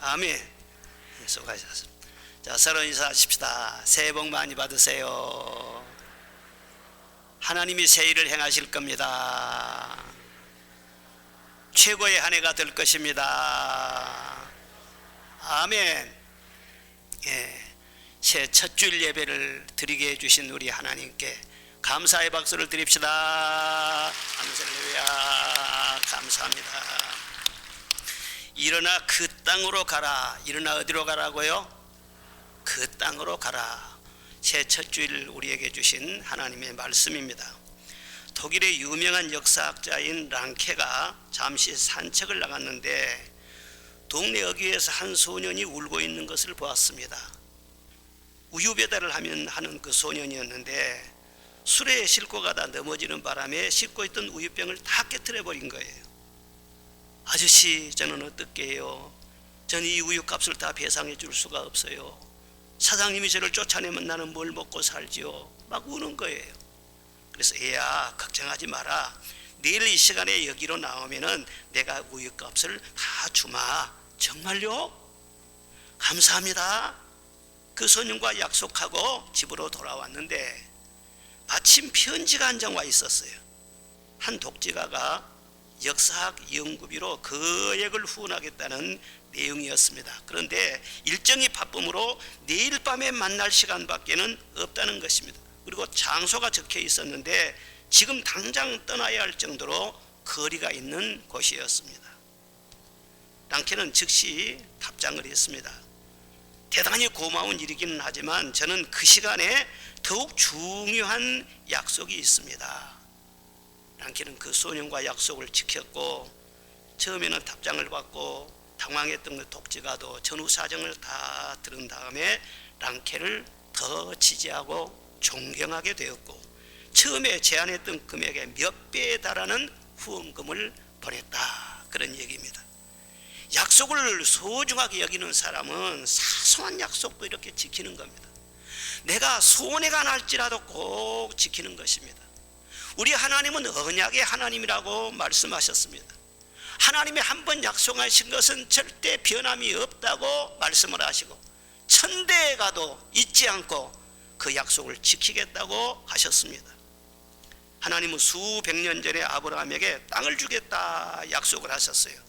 아멘. 수고하셨습니다. 자, 서로 인사하십시다. 새해 복 많이 받으세요. 하나님이 새 일을 행하실 겁니다. 최고의 한 해가 될 것입니다. 아멘. 새 첫 주일 예배를 드리게 해주신 우리 하나님께 감사의 박수를 드립시다. 할렐루야. 감사합니다. 일어나 그 땅으로 가라. 일어나 어디로 가라고요? 그 땅으로 가라. 새 첫 주일 우리에게 주신 하나님의 말씀입니다. 독일의 유명한 역사학자인 랑케가 잠시 산책을 나갔는데 동네 어귀에서 한 소년이 울고 있는 것을 보았습니다. 우유 배달을 하는 그 소년이었는데 수레에 싣고 가다 넘어지는 바람에 싣고 있던 우유병을 다 깨트려 버린 거예요. 아저씨, 저는 어떻게 해요? 저는 이 우유값을 다 배상해 줄 수가 없어요. 사장님이 저를 쫓아내면 나는 뭘 먹고 살지요? 막 우는 거예요. 그래서 애야, 걱정하지 마라. 내일 이 시간에 여기로 나오면은 내가 우유값을 다 주마. 정말요? 감사합니다. 그 소년과 약속하고 집으로 돌아왔는데 마침 편지가 한 장 와 있었어요. 한 독지가가 역사학 연구비로 거액을 후원하겠다는 내용이었습니다. 그런데 일정이 바쁨으로 내일 밤에 만날 시간밖에는 없다는 것입니다. 그리고 장소가 적혀 있었는데 지금 당장 떠나야 할 정도로 거리가 있는 곳이었습니다. 랑케는 즉시 답장을 했습니다. 대단히 고마운 일이기는 하지만 저는 그 시간에 더욱 중요한 약속이 있습니다. 랑케는 그 소년과 약속을 지켰고 처음에는 답장을 받고 당황했던 그 독지가도 전후 사정을 다 들은 다음에 랑케를 더 지지하고 존경하게 되었고 처음에 제안했던 금액의 몇 배에 달하는 후원금을 보냈다. 그런 얘기입니다. 약속을 소중하게 여기는 사람은 사소한 약속도 이렇게 지키는 겁니다. 내가 손해가 날지라도 꼭 지키는 것입니다. 우리 하나님은 언약의 하나님이라고 말씀하셨습니다. 하나님이 한번 약속하신 것은 절대 변함이 없다고 말씀을 하시고 천대에 가도 잊지 않고 그 약속을 지키겠다고 하셨습니다. 하나님은 수백 년 전에 아브라함에게 땅을 주겠다 약속을 하셨어요.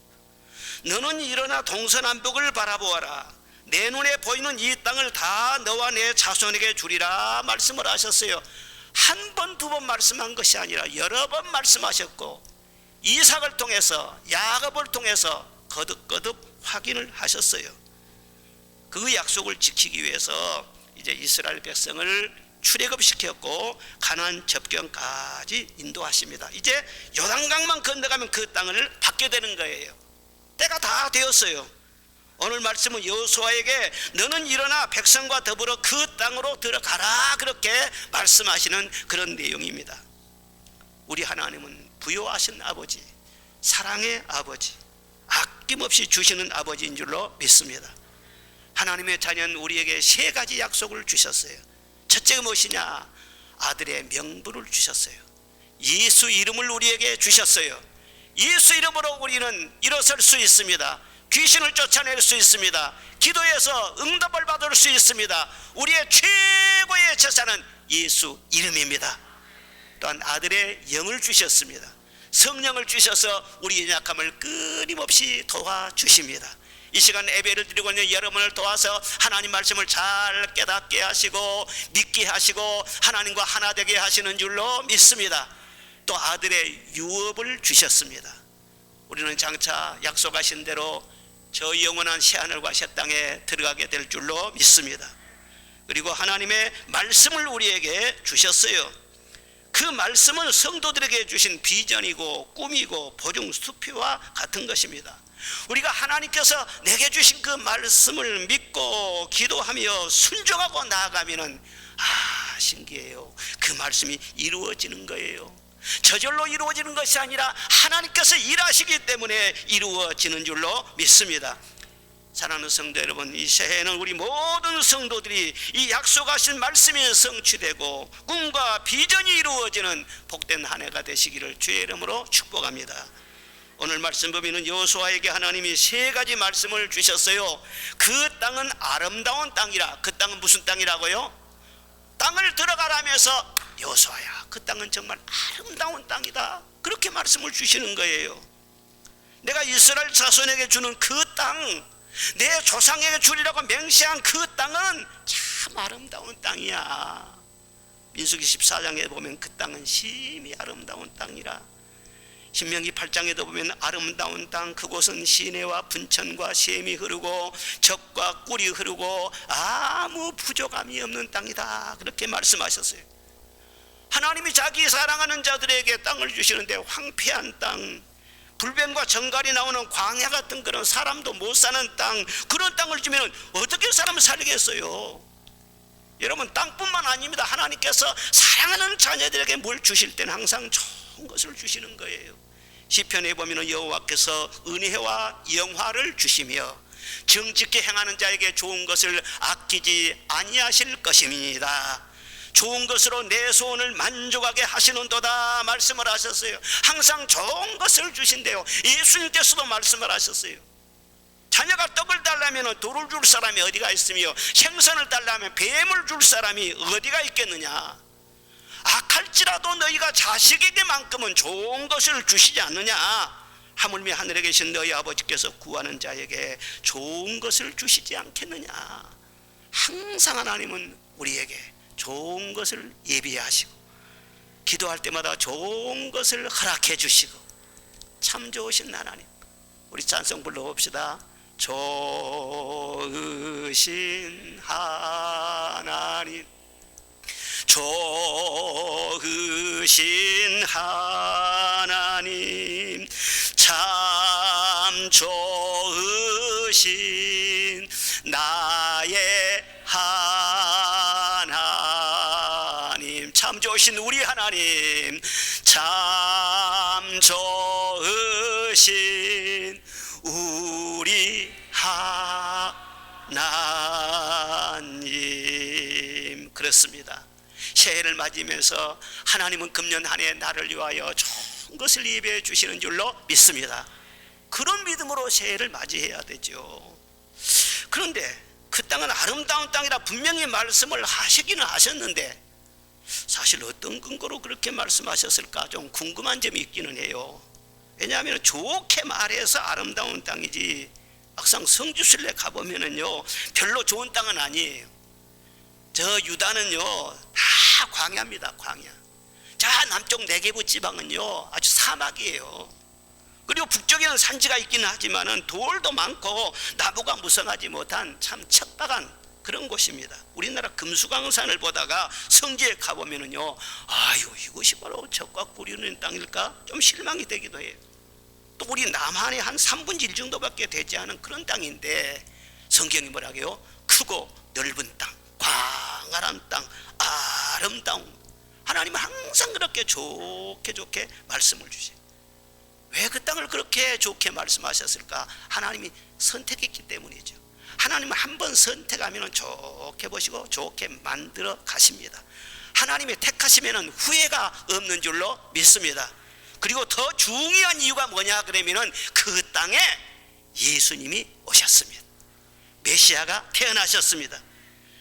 너는 일어나 동서남북을 바라보아라. 내 눈에 보이는 이 땅을 다 너와 내 자손에게 주리라 말씀을 하셨어요. 한 번, 두 번 말씀한 것이 아니라 여러 번 말씀하셨고 이삭을 통해서 야곱을 통해서 거듭거듭 확인을 하셨어요. 그 약속을 지키기 위해서 이제 이스라엘 백성을 출애굽시켰고 가나안 접경까지 인도하십니다. 이제 요단강만 건너가면 그 땅을 받게 되는 거예요. 때가 다 되었어요. 오늘 말씀은 여호수아에게 너는 일어나 백성과 더불어 그 땅으로 들어가라 그렇게 말씀하시는 그런 내용입니다. 우리 하나님은 부요하신 아버지, 사랑의 아버지, 아낌없이 주시는 아버지인 줄로 믿습니다. 하나님의 자녀는 우리에게 세 가지 약속을 주셨어요. 첫째가 무엇이냐? 아들의 명분을 주셨어요. 예수 이름을 우리에게 주셨어요. 예수 이름으로 우리는 일어설 수 있습니다. 귀신을 쫓아낼 수 있습니다. 기도해서 응답을 받을 수 있습니다. 우리의 최고의 재산은 예수 이름입니다. 또한 아들의 영을 주셨습니다. 성령을 주셔서 우리의 약함을 끊임없이 도와주십니다. 이 시간 예배를 드리고 있는 여러분을 도와서 하나님 말씀을 잘 깨닫게 하시고 믿게 하시고 하나님과 하나 되게 하시는 줄로 믿습니다. 또 아들의 유업을 주셨습니다. 우리는 장차 약속하신 대로 저 영원한 새하늘과 새 땅에 들어가게 될 줄로 믿습니다. 그리고 하나님의 말씀을 우리에게 주셨어요. 그 말씀은 성도들에게 주신 비전이고 꿈이고 보증 수표와 같은 것입니다. 우리가 하나님께서 내게 주신 그 말씀을 믿고 기도하며 순종하고 나아가면은 신기해요. 그 말씀이 이루어지는 거예요. 저절로 이루어지는 것이 아니라 하나님께서 일하시기 때문에 이루어지는 줄로 믿습니다. 사랑하는 성도 여러분, 이 새해에는 우리 모든 성도들이 이 약속하신 말씀이 성취되고 꿈과 비전이 이루어지는 복된 한 해가 되시기를 주의 이름으로 축복합니다. 오늘 말씀 보면은 여호수아에게 하나님이 세 가지 말씀을 주셨어요. 그 땅은 아름다운 땅이라. 그 땅은 무슨 땅이라고요? 땅을 들어가라면서 여호수아야, 그 땅은 정말 아름다운 땅이다, 그렇게 말씀을 주시는 거예요. 내가 이스라엘 자손에게 주는 그 땅, 내 조상에게 주리라고 맹세한 그 땅은 참 아름다운 땅이야. 민수기 14장에 보면 그 땅은 심히 아름다운 땅이라. 신명기 8장에도 보면 아름다운 땅, 그곳은 시내와 분천과 샘이 흐르고 젖과 꿀이 흐르고 아무 부족함이 없는 땅이다, 그렇게 말씀하셨어요. 하나님이 자기 사랑하는 자들에게 땅을 주시는데 황폐한 땅, 불뱀과 정갈이 나오는 광야 같은 그런 사람도 못 사는 땅, 그런 땅을 주면 어떻게 사람을 살리겠어요? 여러분, 땅뿐만 아닙니다. 하나님께서 사랑하는 자녀들에게 뭘 주실 때는 항상 좋은 것을 주시는 거예요. 시편에 보면 여호와께서 은혜와 영화를 주시며 정직히 행하는 자에게 좋은 것을 아끼지 아니하실 것입니다. 좋은 것으로 내 소원을 만족하게 하시는도다 말씀을 하셨어요. 항상 좋은 것을 주신대요. 예수님께서도 말씀을 하셨어요. 자녀가 떡을 달라면 돌을 줄 사람이 어디가 있으며 생선을 달라면 뱀을 줄 사람이 어디가 있겠느냐. 악할지라도 너희가 자식에게만큼은 좋은 것을 주시지 않느냐. 하물며 하늘에 계신 너희 아버지께서 구하는 자에게 좋은 것을 주시지 않겠느냐. 항상 하나님은 우리에게 좋은 것을 예비하시고 기도할 때마다 좋은 것을 허락해 주시고 참 좋으신 하나님. 우리 찬송 불러봅시다. 좋으신 하나님, 좋으신 하나님, 참 좋으신 나의 하나님, 참 좋으신 우리 하나님, 참 좋으신 우리 하나님. 그렇습니다. 새해를 맞이면서 하나님은 금년 한 해 나를 위하여 좋은 것을 예비해 주시는 줄로 믿습니다. 그런 믿음으로 새해를 맞이해야 되죠. 그런데 그 땅은 아름다운 땅이라 분명히 말씀을 하시기는 하셨는데 사실 어떤 근거로 그렇게 말씀하셨을까 좀 궁금한 점이 있기는 해요. 왜냐하면 좋게 말해서 아름다운 땅이지 막상 성지순례 가보면은요 별로 좋은 땅은 아니에요. 저 유다는요 다 광야입니다. 광야. 자 남쪽 네게부 지방은요 아주 사막이에요. 그리고 북쪽에는 산지가 있기는 하지만은 돌도 많고 나무가 무성하지 못한 참 척박한 그런 곳입니다. 우리나라 금수강산을 보다가 성지에 가보면은요 아유 이것이 바로 젖과 꿀이 흐르는 땅일까 좀 실망이 되기도 해요. 또 우리 남한의 한 3분의 1 정도밖에 되지 않은 그런 땅인데 성경이 뭐라고요? 크고 넓은 땅, 광활한 땅, 아름다운. 하나님은 항상 그렇게 좋게 말씀을 주세요. 왜 그 땅을 그렇게 좋게 말씀하셨을까? 하나님이 선택했기 때문이죠. 하나님은 한번 선택하면 좋게 보시고 좋게 만들어 가십니다. 하나님이 택하시면 후회가 없는 줄로 믿습니다. 그리고 더 중요한 이유가 뭐냐 그러면은 그 땅에 예수님이 오셨습니다. 메시아가 태어나셨습니다.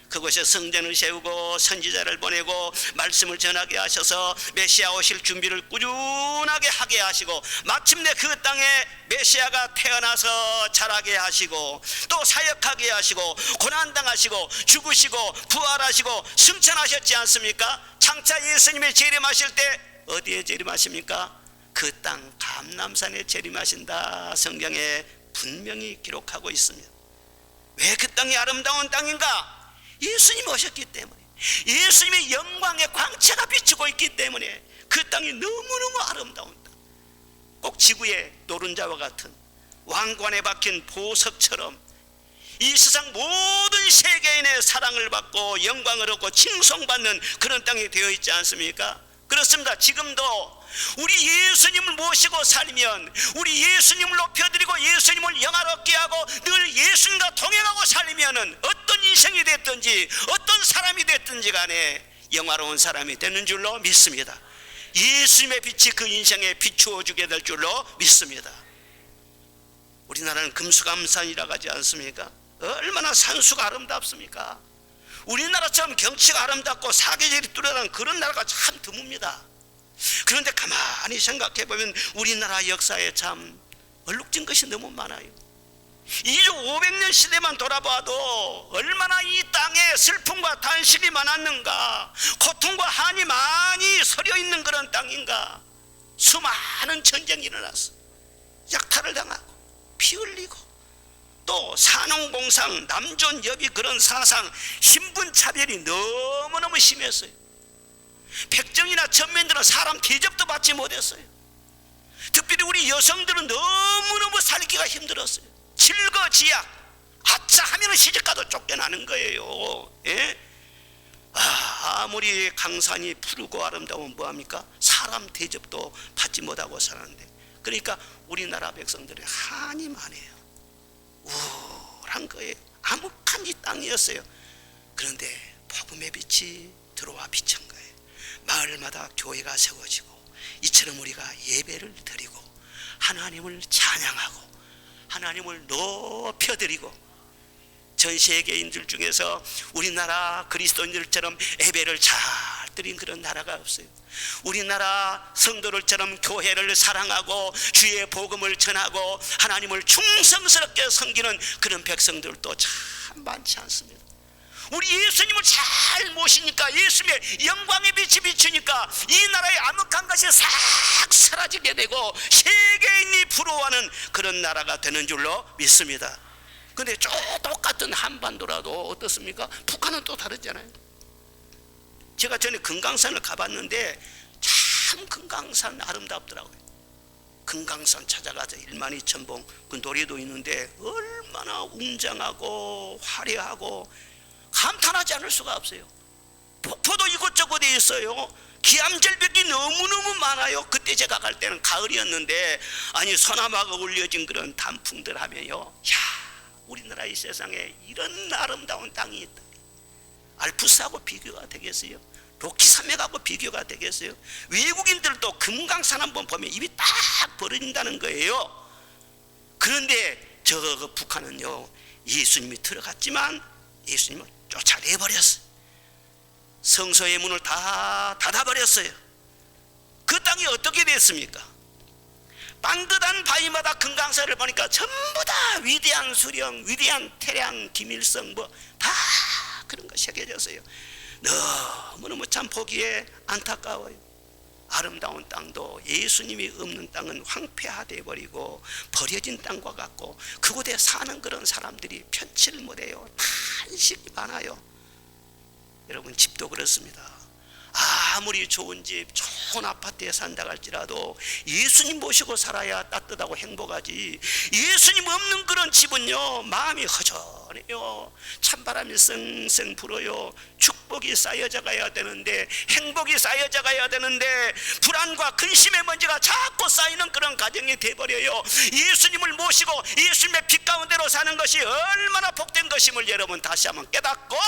그곳에 성전을 세우고 선지자를 보내고 말씀을 전하게 하셔서 메시아 오실 준비를 꾸준하게 하게 하시고 마침내 그 땅에 메시아가 태어나서 자라게 하시고 또 사역하게 하시고 고난당하시고 죽으시고 부활하시고 승천하셨지 않습니까? 장차 예수님이 재림하실 때 어디에 재림하십니까? 그 땅 감람산에 재림하신다 성경에 분명히 기록하고 있습니다. 왜 그 땅이 아름다운 땅인가? 예수님이 오셨기 때문에, 예수님의 영광의 광채가 비추고 있기 때문에 그 땅이 너무너무 아름다운 땅. 꼭 지구의 노른자와 같은 왕관에 박힌 보석처럼 이 세상 모든 세계인의 사랑을 받고 영광을 얻고 칭송받는 그런 땅이 되어 있지 않습니까? 그렇습니다. 지금도 우리 예수님을 모시고 살면, 우리 예수님을 높여드리고 예수님을 영화롭게 하고 늘 예수님과 동행하고 살면은 어떤 인생이 됐든지 어떤 사람이 됐든지 간에 영화로운 사람이 되는 줄로 믿습니다. 예수님의 빛이 그 인생에 비추어 주게 될 줄로 믿습니다. 우리나라는 금수감산이라고 하지 않습니까? 얼마나 산수가 아름답습니까? 우리나라처럼 경치가 아름답고 사계절이 뚜렷한 그런 나라가 참 드뭅니다. 그런데 가만히 생각해보면 우리나라 역사에 참 얼룩진 것이 너무 많아요. 이주 500년 시대만 돌아봐도 얼마나 이 땅에 슬픔과 단식이 많았는가, 고통과 한이 많이 서려 있는 그런 땅인가. 수많은 전쟁이 일어났어. 약탈을 당하고 피 흘리고 또 산업공상, 남존여비 그런 사상, 신분차별이 너무너무 심했어요. 백정이나 천민들은 사람 대접도 받지 못했어요. 특별히 우리 여성들은 너무너무 살기가 힘들었어요. 질거지약, 아차 하면 시집가도 쫓겨나는 거예요. 예? 아무리 강산이 푸르고 아름다우면 뭐합니까? 사람 대접도 받지 못하고 살았는데, 그러니까 우리나라 백성들의 한이 많아요. 우울한 거예요. 암흑한 이 땅이었어요. 그런데 복음의 빛이 들어와 비친 거예요. 마을마다 교회가 세워지고 이처럼 우리가 예배를 드리고 하나님을 찬양하고 하나님을 높여드리고, 전 세계인들 중에서 우리나라 그리스도인들처럼 예배를 잘 드린 그런 나라가 없어요. 우리나라 성도들처럼 교회를 사랑하고 주의 복음을 전하고 하나님을 충성스럽게 섬기는 그런 백성들도 참 많지 않습니다. 우리 예수님을 잘 모시니까, 예수님의 영광의 빛이 비추니까 이 나라의 암흑한 것이 싹 사라지게 되고 세계인이 부러워하는 그런 나라가 되는 줄로 믿습니다. 그런데 똑같은 한반도라도 어떻습니까? 북한은 또 다르잖아요. 제가 전에 금강산을 가봤는데 참 금강산 아름답더라고요. 금강산 찾아가서 12,000봉 그 노래도 있는데 얼마나 웅장하고 화려하고 감탄하지 않을 수가 없어요. 폭포도 이곳저곳에 있어요. 기암절벽이 너무너무 많아요. 그때 제가 갈 때는 가을이었는데, 아니 소나무가 올려진 그런 단풍들 하면요, 야, 우리나라 이 세상에 이런 아름다운 땅이 있다. 알프스하고 비교가 되겠어요? 로키 산맥하고 비교가 되겠어요? 외국인들도 금강산 한번 보면 입이 딱 벌어진다는 거예요. 그런데 저 북한은요, 예수님이 들어갔지만 예수님은 쫓아내버렸어요. 성소의 문을 다 닫아버렸어요. 그 땅이 어떻게 됐습니까? 반듯한 바위마다 금강산을 보니까 전부 다 위대한 수령, 위대한 태량, 김일성 뭐 다 그런 거 새겨졌어요. 너무너무 참 보기에 안타까워요. 아름다운 땅도 예수님이 없는 땅은 황폐화돼 버리고 버려진 땅과 같고, 그곳에 사는 그런 사람들이 편치를 못해요. 탄식이 많아요. 여러분, 집도 그렇습니다. 아무리 좋은 집, 좋은 아파트에 산다 할지라도 예수님 모시고 살아야 따뜻하고 행복하지, 예수님 없는 그런 집은요, 마음이 허전해요. 찬바람이 쌩쌩 불어요. 축복이 쌓여져 가야 되는데, 행복이 쌓여져 가야 되는데 불안과 근심의 먼지가 자꾸 쌓이는 그런 가정이 돼버려요. 예수님을 모시고 예수님의 빛 가운데로 사는 것이 얼마나 복된 것임을 여러분 다시 한번 깨닫고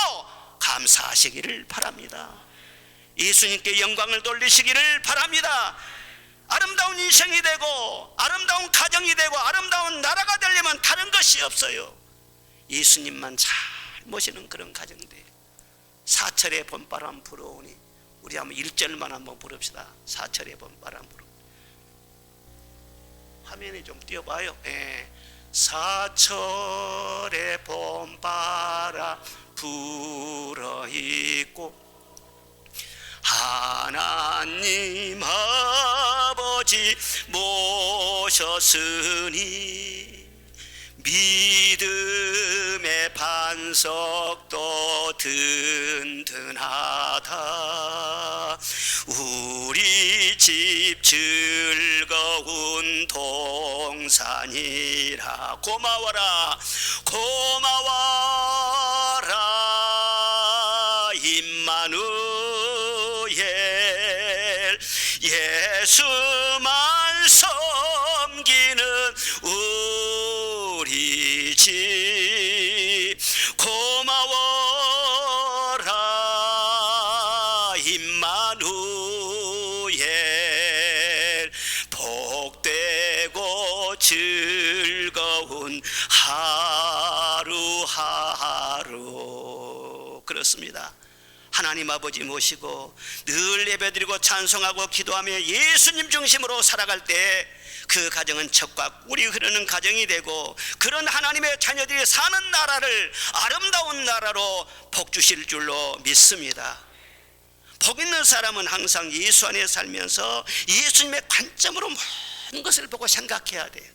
감사하시기를 바랍니다. 예수님께 영광을 돌리시기를 바랍니다. 아름다운 인생이 되고 아름다운 가정이 되고 아름다운 나라가 되려면 다른 것이 없어요. 예수님만 잘 모시는 그런 가정들. 사철의 봄바람 불어오니, 우리 한번 1절만 한번 부릅시다. 사철의 봄바람 불어. 화면에 좀 띄워봐요. 예. 사철의 봄바람 불어있고 하나님 아버지 모셨으니 믿음의 반석도 든든하다. 우리 집 즐거운 동산이라. 고마워라 고마워라 임마누엘. 예수만 섬기는 우리 집 고마워라 임마누엘. 복되고 즐거운 하루. 그렇습니다. 하나님 아버지 모시고 늘 예배드리고 찬송하고 기도하며 예수님 중심으로 살아갈 때 그 가정은 젖과 꿀이 흐르는 가정이 되고, 그런 하나님의 자녀들이 사는 나라를 아름다운 나라로 복 주실 줄로 믿습니다. 복 있는 사람은 항상 예수 안에 살면서 예수님의 관점으로 모든 것을 보고 생각해야 돼요.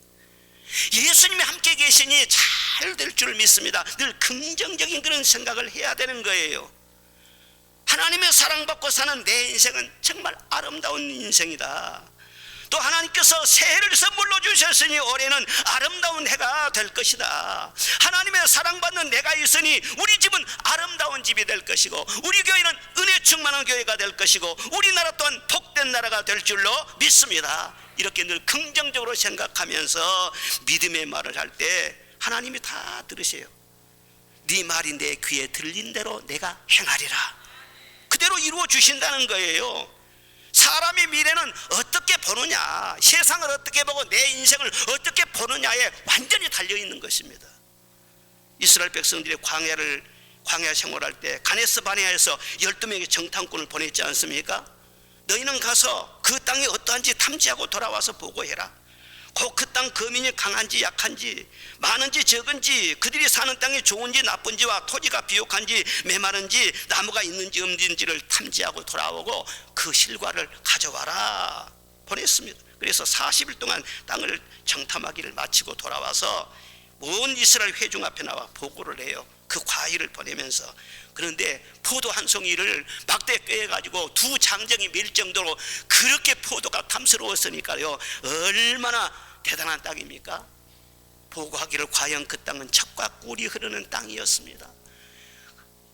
예수님이 함께 계시니 잘 될 줄 믿습니다. 늘 긍정적인 그런 생각을 해야 되는 거예요. 하나님의 사랑받고 사는 내 인생은 정말 아름다운 인생이다. 또 하나님께서 새해를 선물로 주셨으니 올해는 아름다운 해가 될 것이다. 하나님의 사랑받는 내가 있으니 우리 집은 아름다운 집이 될 것이고, 우리 교회는 은혜 충만한 교회가 될 것이고, 우리나라 또한 복된 나라가 될 줄로 믿습니다. 이렇게 늘 긍정적으로 생각하면서 믿음의 말을 할 때 하나님이 다 들으세요. 네 말이 내 귀에 들린 대로 내가 행하리라. 그대로 이루어 주신다는 거예요. 사람의 미래는 어떻게 보느냐, 세상을 어떻게 보고 내 인생을 어떻게 보느냐에 완전히 달려있는 것입니다. 이스라엘 백성들이 광야 생활할 때 가네스 바네아에서 12명의 정탐꾼을 보냈지 않습니까? 너희는 가서 그 땅이 어떠한지 탐지하고 돌아와서 보고해라. 곧 그 땅 거민이 강한지 약한지, 많은지 적은지, 그들이 사는 땅이 좋은지 나쁜지와 토지가 비옥한지 메마른지 나무가 있는지 없는지를 탐지하고 돌아오고 그 실과를 가져와라 보냈습니다. 그래서 40일 동안 땅을 정탐하기를 마치고 돌아와서 온 이스라엘 회중 앞에 나와 보고를 해요. 그 과일을 보내면서. 그런데 포도 한 송이를 막대에 꿰가지고 두 장정이 밀 정도로 그렇게 포도가 탐스러웠으니까요, 얼마나 대단한 땅입니까? 보고하기를 과연 그 땅은 젖과 꿀이 흐르는 땅이었습니다.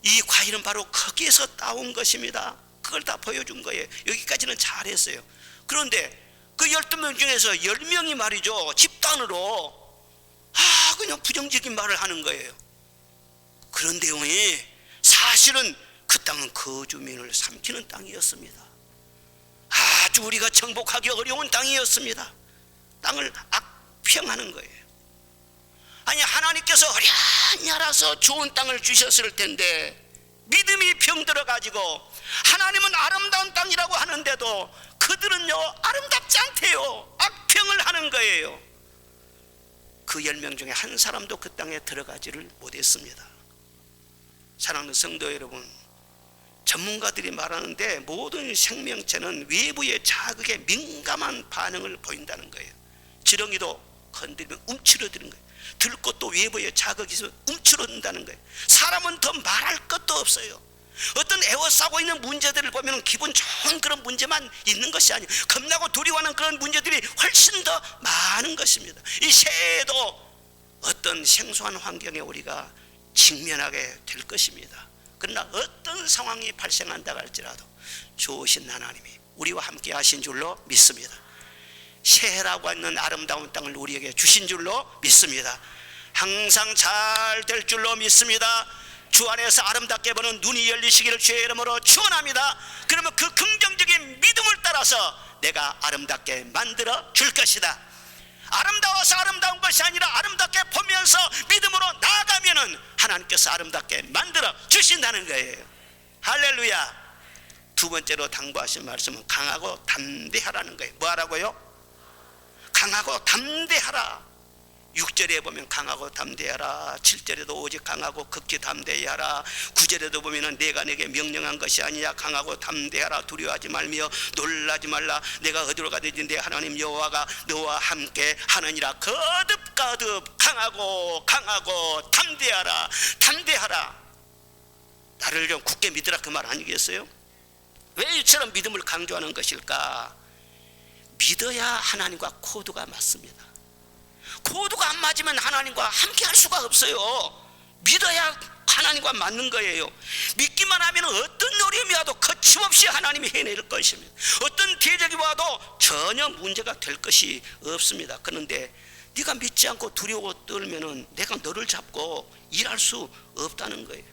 이 과일은 바로 거기에서 따온 것입니다. 그걸 다 보여준 거예요. 여기까지는 잘했어요. 그런데 그 12명 중에서 10명이 말이죠, 집단으로 그냥 부정적인 말을 하는 거예요. 그런데 사실은 그 땅은 거주민을 삼키는 땅이었습니다. 아주 우리가 정복하기 어려운 땅이었습니다. 땅을 악평하는 거예요. 아니, 하나님께서 어련히 알아서 좋은 땅을 주셨을 텐데 믿음이 병들어 가지고 하나님은 아름다운 땅이라고 하는데도 그들은요 아름답지 않대요. 악평을 하는 거예요. 그 10명 중에 한 사람도 그 땅에 들어가지를 못했습니다. 사랑하는 성도 여러분, 전문가들이 말하는데 모든 생명체는 외부의 자극에 민감한 반응을 보인다는 거예요. 지렁이도 건드리면 움츠러드는 거예요. 들꽃도 외부의 자극이 있으면 움츠러든다는 거예요. 사람은 더 말할 것도 없어요. 어떤 애워싸고 있는 문제들을 보면 기분 좋은 그런 문제만 있는 것이 아니에요. 겁나고 두려워하는 그런 문제들이 훨씬 더 많은 것입니다. 이 새해에도 어떤 생소한 환경에 우리가 직면하게 될 것입니다. 그러나 어떤 상황이 발생한다 할지라도 좋으신 하나님이 우리와 함께 하신 줄로 믿습니다. 새해라고 하는 아름다운 땅을 우리에게 주신 줄로 믿습니다. 항상 잘 될 줄로 믿습니다. 주 안에서 아름답게 보는 눈이 열리시기를 주의 이름으로 축원합니다. 그러면 그 긍정적인 믿음을 따라서 내가 아름답게 만들어 줄 것이다. 아름다워서 아름다운 것이 아니라 아름답게 보면서 믿음으로 나아가면은 하나님께서 아름답게 만들어 주신다는 거예요. 할렐루야. 두 번째로 당부하신 말씀은 강하고 담대하라는 거예요. 뭐 하라고요? 강하고 담대하라. 6절에 보면 강하고 담대하라. 7절에도 오직 강하고 극히 담대하라. 9절에도 보면 내가 내게 명령한 것이 아니야. 강하고 담대하라. 두려워하지 말며 놀라지 말라. 내가 어디로 가든지 내 하나님 여호와가 너와 함께 하느니라. 거듭 강하고 담대하라. 담대하라. 나를 좀 굳게 믿으라, 그 말 아니겠어요? 왜 이처럼 믿음을 강조하는 것일까? 믿어야 하나님과 코드가 맞습니다. 코드가 안 맞으면 하나님과 함께 할 수가 없어요. 믿어야 하나님과 맞는 거예요. 믿기만 하면 어떤 어려움이 와도 거침없이 하나님이 해낼 것입니다. 어떤 대적이 와도 전혀 문제가 될 것이 없습니다. 그런데 네가 믿지 않고 두려워 떨면은 내가 너를 잡고 일할 수 없다는 거예요.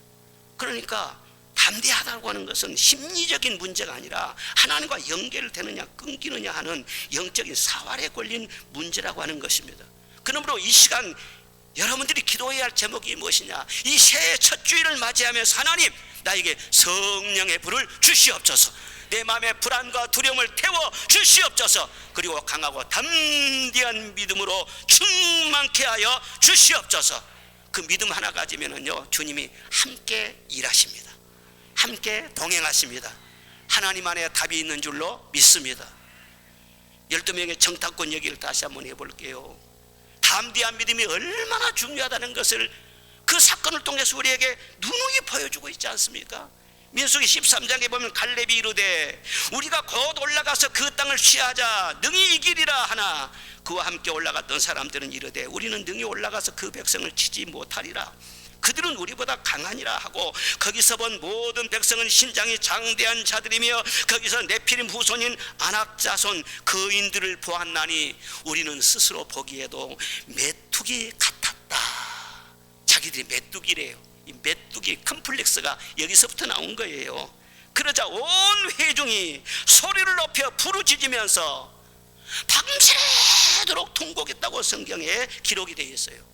그러니까 담대하다고 하는 것은 심리적인 문제가 아니라 하나님과 연결되느냐 끊기느냐 하는 영적인 사활에 걸린 문제라고 하는 것입니다. 그러므로 이 시간 여러분들이 기도해야 할 제목이 무엇이냐? 이 새해 첫 주일을 맞이하면서 하나님, 나에게 성령의 불을 주시옵소서. 내 마음의 불안과 두려움을 태워 주시옵소서. 그리고 강하고 담대한 믿음으로 충만케 하여 주시옵소서. 그 믿음 하나 가지면은요, 주님이 함께 일하십니다. 함께 동행하십니다. 하나님 안에 답이 있는 줄로 믿습니다. 12명의 정탐꾼 얘기를 다시 한번 해볼게요. 담대한 믿음이 얼마나 중요하다는 것을 그 사건을 통해서 우리에게 누누이 보여주고 있지 않습니까? 민수기 13장에 보면 갈렙이 이르되 우리가 곧 올라가서 그 땅을 취하자 능히 이기리라 하나 그와 함께 올라갔던 사람들은 이르되 우리는 능히 올라가서 그 백성을 치지 못하리라. 그들은 우리보다 강하니라 하고 거기서 본 모든 백성은 신장이 장대한 자들이며 거기서 네피림 후손인 아낙 자손 거인들을 보았나니 우리는 스스로 보기에도 메뚜기 같았다. 자기들이 메뚜기래요. 이 메뚜기 컴플렉스가 여기서부터 나온 거예요. 그러자 온 회중이 소리를 높여 부르짖으면서 밤새도록 통곡했다고 성경에 기록이 되어 있어요.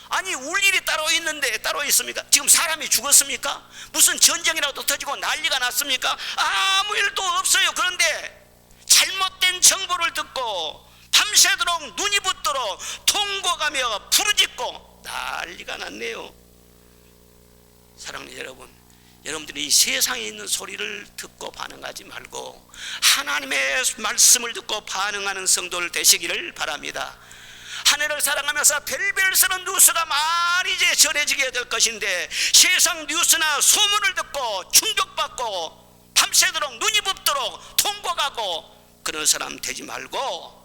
아니, 울 일이 따로 있는데 따로 있습니까? 지금 사람이 죽었습니까? 무슨 전쟁이라도 터지고 난리가 났습니까? 아무 일도 없어요. 그런데 잘못된 정보를 듣고 밤새도록 눈이 붓도록 통곡하며 부르짖고 난리가 났네요. 사랑하는 여러분, 여러분들이 이 세상에 있는 소리를 듣고 반응하지 말고 하나님의 말씀을 듣고 반응하는 성도들 되시기를 바랍니다. 하늘을 사랑하면서 별별 쓰는 뉴스가 많이 이제 전해지게 될 것인데 세상 뉴스나 소문을 듣고 충격받고 밤새도록 눈이 붓도록 통곡하고 그런 사람 되지 말고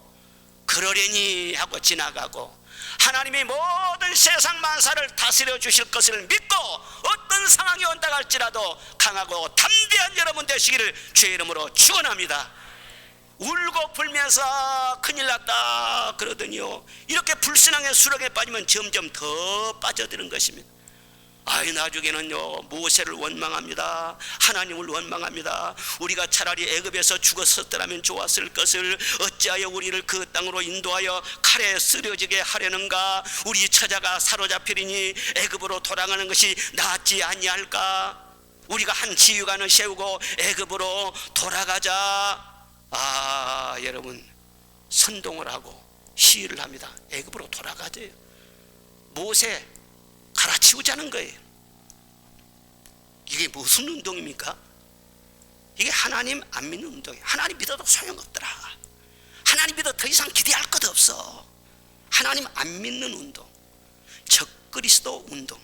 그러려니 하고 지나가고 하나님이 모든 세상 만사를 다스려 주실 것을 믿고 어떤 상황이 온다 할지라도 강하고 담대한 여러분 되시기를 주의 이름으로 축원합니다. 울고 불면서 큰일 났다 그러더니요, 이렇게 불신앙의 수렁에 빠지면 점점 더 빠져드는 것입니다. 아이, 나중에는요 모세를 원망합니다. 하나님을 원망합니다. 우리가 차라리 애굽에서 죽었었더라면 좋았을 것을 어찌하여 우리를 그 땅으로 인도하여 칼에 쓰려지게 하려는가? 우리 처자가 사로잡히리니 애굽으로 돌아가는 것이 낫지 아니할까? 우리가 한 지휘관을 세우고 애굽으로 돌아가자. 여러분, 선동을 하고 시위를 합니다. 애굽으로 돌아가세요. 모세 갈아치우자는 거예요. 이게 무슨 운동입니까? 이게 하나님 안 믿는 운동이에요. 하나님 믿어도 소용없더라. 하나님 믿어 더 이상 기대할 것 없어. 하나님 안 믿는 운동, 적그리스도 운동,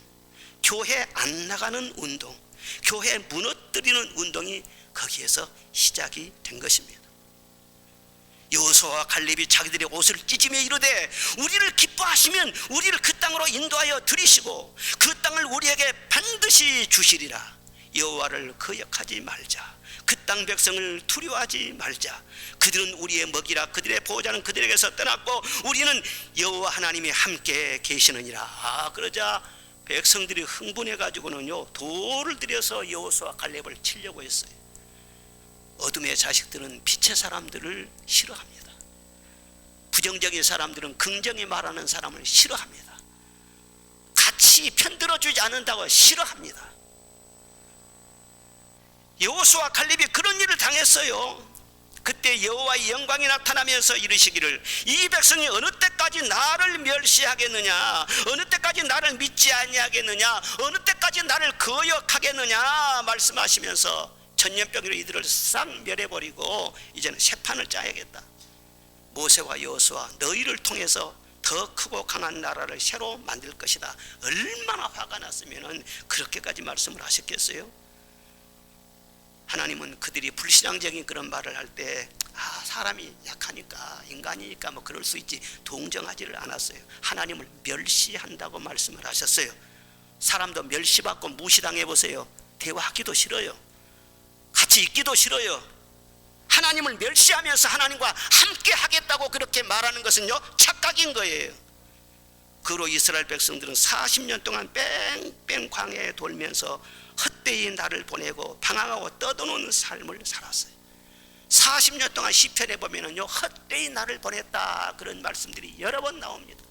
교회 안 나가는 운동, 교회 무너뜨리는 운동이 거기에서 시작이 된 것입니다. 여호수아와 갈렙이 자기들의 옷을 찢으며 이르되 우리를 기뻐하시면 우리를 그 땅으로 인도하여 들이시고 그 땅을 우리에게 반드시 주시리라. 여호와를 거역하지 말자. 그 땅 백성을 두려워하지 말자. 그들은 우리의 먹이라. 그들의 보호자는 그들에게서 떠났고 우리는 여호와 하나님이 함께 계시느니라. 그러자 백성들이 흥분해 가지고는요 돌을 들여서 여호수아와 갈렙을 치려고 했어요. 어둠의 자식들은 빛의 사람들을 싫어합니다. 부정적인 사람들은 긍정히 말하는 사람을 싫어합니다. 같이 편들어주지 않는다고 싫어합니다. 여호수아 갈렙이 그런 일을 당했어요. 그때 여호와의 영광이 나타나면서 이르시기를 이 백성이 어느 때까지 나를 멸시하겠느냐, 어느 때까지 나를 믿지 아니하겠느냐, 어느 때까지 나를 거역하겠느냐 말씀하시면서 전염병으로 이들을 싹 멸해버리고 이제는 새 판을 짜야겠다. 모세와 여호수아, 너희를 통해서 더 크고 강한 나라를 새로 만들 것이다. 얼마나 화가 났으면 그렇게까지 말씀을 하셨겠어요? 하나님은 그들이 불신앙적인 그런 말을 할 때 사람이 약하니까 인간이니까 뭐 그럴 수 있지 동정하지를 않았어요. 하나님을 멸시한다고 말씀을 하셨어요. 사람도 멸시받고 무시당해 보세요. 대화하기도 싫어요. 같이 있기도 싫어요. 하나님을 멸시하면서 하나님과 함께 하겠다고 그렇게 말하는 것은요 착각인 거예요. 그로 이스라엘 백성들은 40년 동안 뺑뺑 광야에 돌면서 헛되이 날을 보내고 방황하고 떠도는 삶을 살았어요. 40년 동안 시편에 보면은요 헛되이 날을 보냈다 그런 말씀들이 여러 번 나옵니다.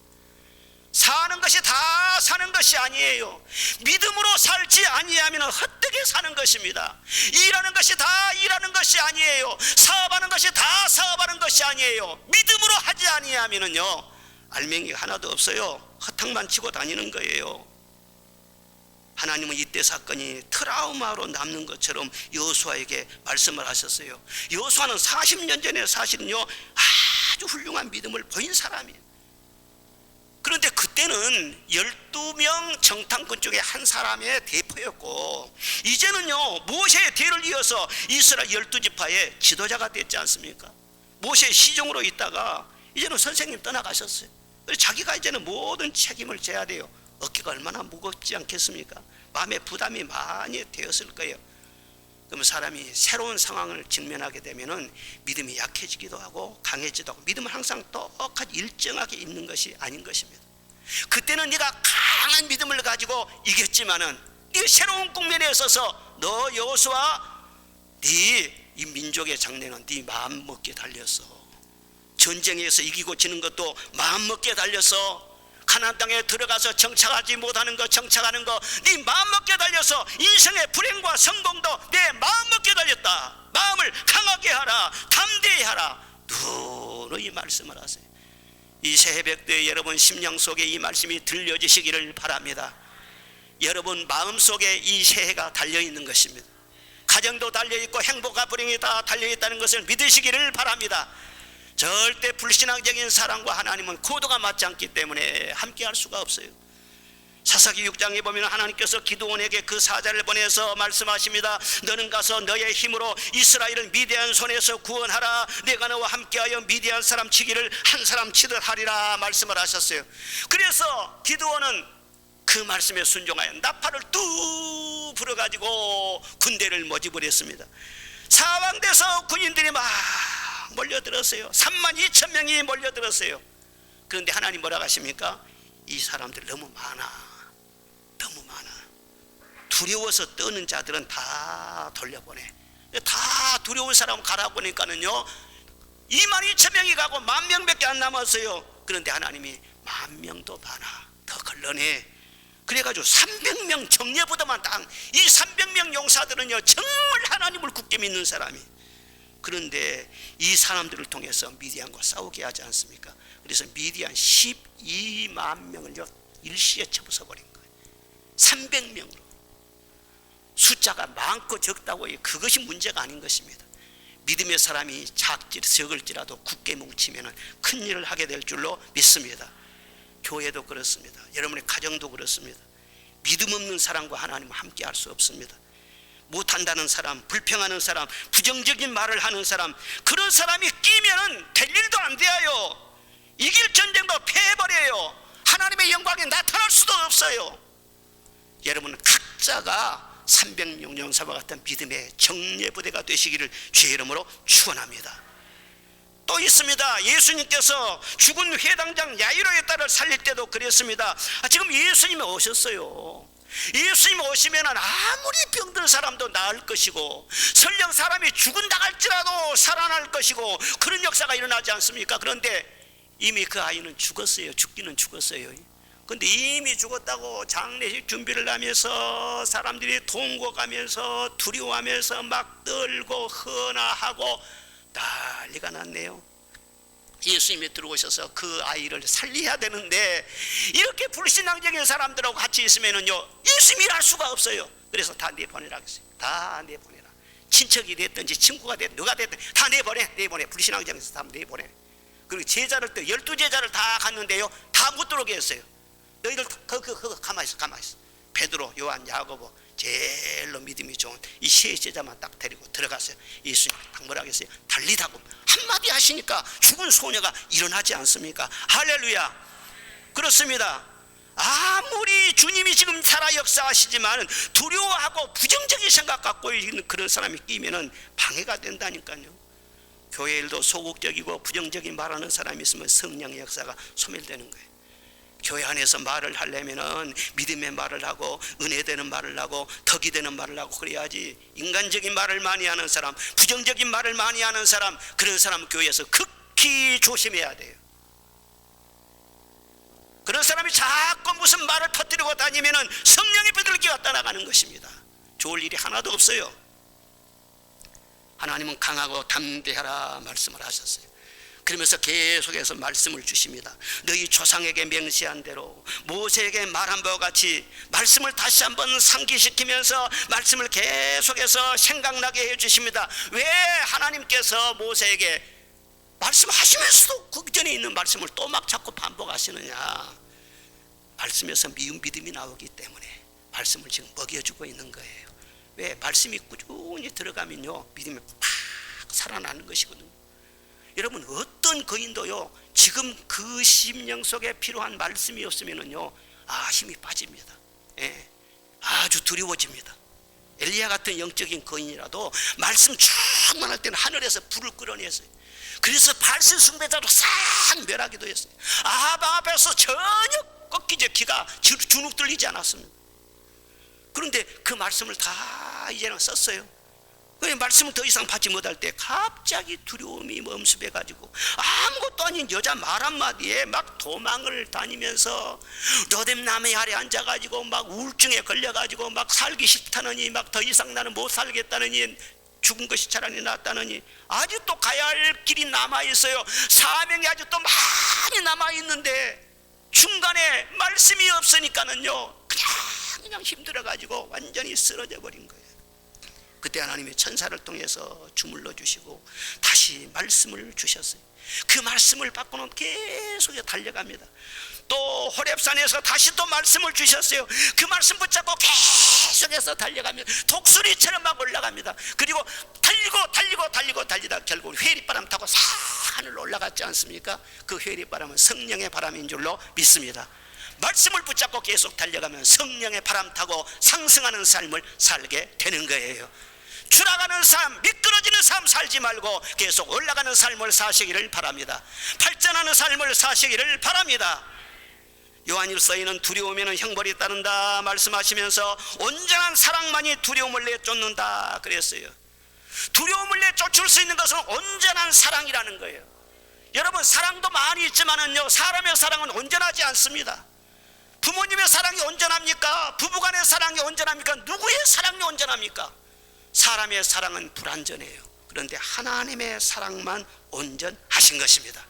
사는 것이 다 사는 것이 아니에요. 믿음으로 살지 아니하면 헛되게 사는 것입니다. 일하는 것이 다 일하는 것이 아니에요. 사업하는 것이 다 사업하는 것이 아니에요. 믿음으로 하지 아니하면요 알맹이가 하나도 없어요. 허탕만 치고 다니는 거예요. 하나님은 이때 사건이 트라우마로 남는 것처럼 여호수아에게 말씀을 하셨어요. 여호수아는 40년 전에 사실은요 아주 훌륭한 믿음을 보인 사람이에요. 그런데 그때는 12명 정탐꾼 중에 한 사람의 대표였고, 이제는요 모세의 뒤를 이어서 이스라엘 12지파의 지도자가 됐지 않습니까? 모세의 시종으로 있다가 이제는 선생님 떠나가셨어요. 그래서 자기가 이제는 모든 책임을 져야 돼요. 어깨가 얼마나 무겁지 않겠습니까? 마음에 부담이 많이 되었을 거예요. 그러면 사람이 새로운 상황을 직면하게 되면은 믿음이 약해지기도 하고 강해지기도 하고, 믿음은 항상 똑같이 일정하게 있는 것이 아닌 것입니다. 그때는 네가 강한 믿음을 가지고 이겼지만은 네 새로운 국면에 있어서 너 여호수아, 네 이 민족의 장래는 네 마음 먹기에 달렸어. 전쟁에서 이기고 지는 것도 마음 먹기에 달렸어. 가나안 땅에 들어가서 정착하지 못하는 거, 정착하는 거, 네 마음 먹기에 달려서 인생의 불행과 성공도 내 마음 먹기에 달렸다. 마음을 강하게 하라, 담대히 하라. 누누이 말씀을 하세요. 이 새해벽 때 여러분 심령 속에 이 말씀이 들려지시기를 바랍니다. 여러분 마음속에 이 새해가 달려있는 것입니다. 가정도 달려있고 행복과 불행이 다 달려있다는 것을 믿으시기를 바랍니다. 절대 불신앙적인 사람과 하나님은 코드가 맞지 않기 때문에 함께 할 수가 없어요. 사사기 6장에 보면 하나님께서 기드온에게 그 사자를 보내서 말씀하십니다. 너는 가서 너의 힘으로 이스라엘을 미디안 손에서 구원하라. 내가 너와 함께하여 미디안 사람 치기를 한 사람 치듯 하리라 말씀을 하셨어요. 그래서 기드온은 그 말씀에 순종하여 나팔을 뚝 불어가지고 군대를 모집을 했습니다. 사방돼서 군인들이 막 몰려들었어요. 32,000명이 몰려들었어요. 그런데 하나님 뭐라고 하십니까? 이 사람들 너무 많아. 두려워서 떠는 자들은 다 돌려보내. 다 두려운 사람 가라고 하니까는요 22,000명이 가고 10,000명밖에 안 남았어요. 그런데 하나님이 10,000명도 많아, 더 걸러내. 그래가지고 300명 정예부대만 딱, 이 300명 용사들은요 정말 하나님을 굳게 믿는 사람이. 그런데 이 사람들을 통해서 미디안과 싸우게 하지 않습니까? 그래서 미디안 12만 명을요 일시에 쳐부숴버린 거예요. 300명으로. 숫자가 많고 적다고 그것이 문제가 아닌 것입니다. 믿음의 사람이 적을지라도 굳게 뭉치면 큰 일을 하게 될 줄로 믿습니다. 교회도 그렇습니다. 여러분의 가정도 그렇습니다. 믿음 없는 사람과 하나님은 함께 할 수 없습니다. 못한다는 사람, 불평하는 사람, 부정적인 말을 하는 사람, 그런 사람이 끼면은 될 일도 안 돼요. 이길 전쟁도 패해버려요. 하나님의 영광이 나타날 수도 없어요. 여러분은 각자가 300명 용사와 같은 믿음의 정예부대가 되시기를 주의 이름으로 축원합니다. 또 있습니다. 예수님께서 죽은 회당장 야이로의 딸을 살릴 때도 그랬습니다. 지금 예수님이 오셨어요. 예수님 오시면 아무리 병든 사람도 나을 것이고, 설령 사람이 죽은다 할지라도 살아날 것이고, 그런 역사가 일어나지 않습니까? 그런데 이미 그 아이는 죽었어요. 죽기는 죽었어요. 근데 이미 죽었다고 장례식 준비를 하면서 사람들이 동거가면서 두려워하면서 막 떨고 헌화하고 난리가 났네요. 예수님이 들어오셔서 그 아이를 살려야 되는데 이렇게 불신앙적인 사람들하고 같이 있으면은요 예수님이 일할 수가 없어요. 그래서 다 내보내라 했어요. 다 내보내라. 친척이 됐든지 친구가 됐든 누가 됐든 다 내보내. 불신앙적인 사람 내보내. 그리고 제자를 또 12제자를 다 갔는데요 다 못 들어오게 했어요. 너희들 가만히 있어. 베드로, 요한, 야고보 제일로 믿음이 좋은 이 세 제자만 딱 데리고 들어갔어요. 예수님 딱 뭐라 하겠어요? 달리다고 한마디 하시니까 죽은 소녀가 일어나지 않습니까? 할렐루야. 그렇습니다. 아무리 주님이 지금 살아 역사하시지만 두려워하고 부정적인 생각 갖고 있는 그런 사람이 끼면은 방해가 된다니까요. 교회 일도 소극적이고 부정적인 말하는 사람이 있으면 성령의 역사가 소멸되는 거예요. 교회 안에서 말을 하려면은 믿음의 말을 하고 은혜 되는 말을 하고 덕이 되는 말을 하고 그래야지. 인간적인 말을 많이 하는 사람, 부정적인 말을 많이 하는 사람, 그런 사람 교회에서 극히 조심해야 돼요. 그런 사람이 자꾸 무슨 말을 터뜨리고 다니면은 성령의 비둘기가 떠나가는 것입니다. 좋을 일이 하나도 없어요. 하나님은 강하고 담대하라 말씀을 하셨어요. 그러면서 계속해서 말씀을 주십니다. 너희 조상에게 명시한 대로 모세에게 말한 바와 같이 말씀을 다시 한번 상기시키면서 말씀을 계속해서 생각나게 해주십니다. 왜 하나님께서 모세에게 말씀하시면서도 그 전에 있는 말씀을 또 막 자꾸 반복하시느냐? 말씀에서 미운 믿음이 나오기 때문에 말씀을 지금 먹여주고 있는 거예요. 왜? 말씀이 꾸준히 들어가면요 믿음이 팍 살아나는 것이거든요. 여러분, 어떤 거인도요 지금 그 심령 속에 필요한 말씀이 없으면은요 힘이 빠집니다. 예, 아주 두려워집니다. 엘리야 같은 영적인 거인이라도 말씀 충만할 때는 하늘에서 불을 끌어냈어요. 그래서 발신 숭배자로 싹 멸하기도 했어요. 아합 앞에서 전혀 꺾이지 기가 주눅 들리지 않았습니다. 그런데 그 말씀을 다 이제는 썼어요. 그 말씀을 더 이상 받지 못할 때 갑자기 두려움이 엄습해가지고 아무것도 아닌 여자 말 한마디에 막 도망을 다니면서 로뎀나무 아래 앉아가지고 막 우울증에 걸려가지고 막 살기 싫다느니 막 더 이상 나는 못 살겠다느니 죽은 것이 차라리 낫다느니 아직도 가야 할 길이 남아있어요. 사명이 아직도 많이 남아있는데 중간에 말씀이 없으니까는요 그냥 힘들어가지고 완전히 쓰러져 버린 거예요. 그때 하나님이 천사를 통해서 주물러 주시고 다시 말씀을 주셨어요. 그 말씀을 받고는 계속 달려갑니다. 또 호렙산에서 다시 또 말씀을 주셨어요. 그 말씀 붙잡고 계속해서 달려가면 독수리처럼 막 올라갑니다. 그리고 달리다 결국 회리바람 타고 산을 올라갔지 않습니까? 그 회리바람은 성령의 바람인 줄로 믿습니다. 말씀을 붙잡고 계속 달려가면 성령의 바람 타고 상승하는 삶을 살게 되는 거예요. 추락하는 삶, 미끄러지는 삶 살지 말고 계속 올라가는 삶을 사시기를 바랍니다. 발전하는 삶을 사시기를 바랍니다. 요한일서에는 두려우면 형벌이 따른다 말씀하시면서 온전한 사랑만이 두려움을 내쫓는다 그랬어요. 두려움을 내쫓을 수 있는 것은 온전한 사랑이라는 거예요. 여러분, 사랑도 많이 있지만은요 사람의 사랑은 온전하지 않습니다. 부모님의 사랑이 온전합니까? 부부간의 사랑이 온전합니까? 누구의 사랑이 온전합니까? 사람의 사랑은 불완전해요. 그런데 하나님의 사랑만 온전하신 것입니다.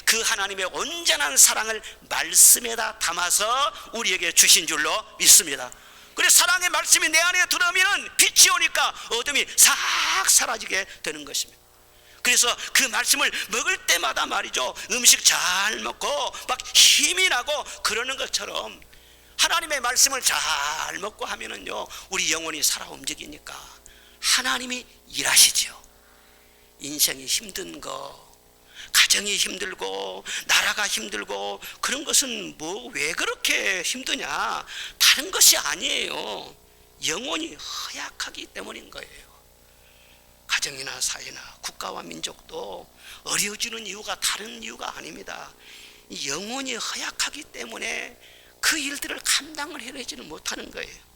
그 하나님의 온전한 사랑을 말씀에다 담아서 우리에게 주신 줄로 믿습니다. 그래서 사랑의 말씀이 내 안에 들어오면 빛이 오니까 어둠이 싹 사라지게 되는 것입니다. 그래서 그 말씀을 먹을 때마다 말이죠, 음식 잘 먹고 막 힘이 나고 그러는 것처럼 하나님의 말씀을 잘 먹고 하면은요 우리 영혼이 살아 움직이니까 하나님이 일하시죠. 인생이 힘든 거, 가정이 힘들고 나라가 힘들고 그런 것은 뭐 왜 그렇게 힘드냐, 다른 것이 아니에요. 영혼이 허약하기 때문인 거예요. 가정이나 사회나 국가와 민족도 어려워지는 이유가 다른 이유가 아닙니다. 영혼이 허약하기 때문에 그 일들을 감당을 해내지는 못하는 거예요.